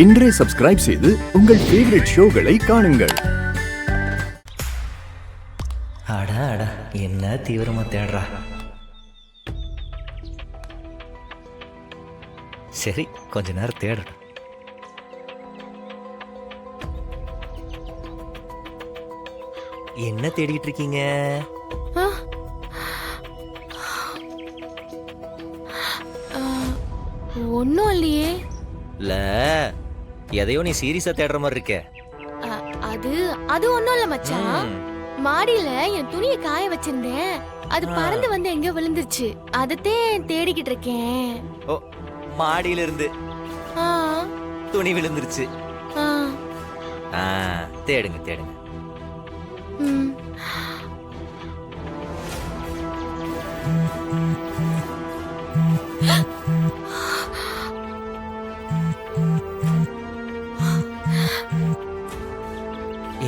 இன்றே சப்ஸ்கிரைப் செய்து உங்கள் ஃபேவரட் ஷோகளை காணுங்கள். அடா அடா, என்ன தீவிரமா தேடுறா. சரி, கொஞ்ச நேரம் தேடட்டும். என்ன தேடிட்டு இருக்கீங்க? ஒன்னும் இல்லையே. இல்ல, எதையோ நீ சீரியஸா தேடுற மாதிரி இருக்க. அது ஒன்னும் இல்ல மச்சான். மாடியில என் துணியை காய வச்சிருந்தேன், அது பறந்து வந்து எங்க விழுந்துருச்சு. அதத்தே தேடிக்கிட்டு இருக்கேன். ஓ, மாடியில இருந்து துணி விழுந்துருச்சு. தேடுங்க தேடுங்க.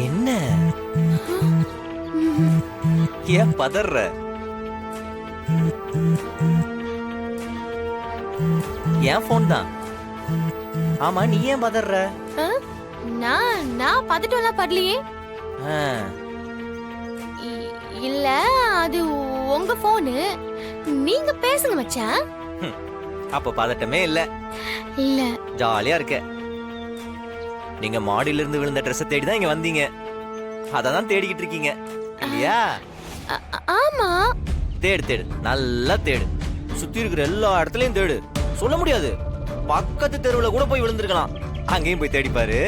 என்ன ஏன் பதற? என் போன் தான். ஆமா, நீ ஏன் பதற? நான் பதட்டம்லாம் படலையே. இல்ல, அது உங்க போனு. நீங்க பேசுங்க மச்சான். அப்ப பதட்டமே இல்ல. இல்ல, ஜாலியா இருக்க. நீங்க மாடியில இருந்து விழுந்த ட்ரெஸ் தேடி தான் இங்க வந்தீங்க. அததான் தேடிக்கிட்டு இருக்கீங்க இல்லையா? ஆமா. தேடு தேடு, நல்லா தேடு. சுத்தி இருக்கிற எல்லா இடத்துலயும் தேடு. சொல்ல முடியாது, பக்கத்து தெருவுல கூட போய் விழுந்திருக்கலாம். அங்கேயும் போய் தேடி பாரு.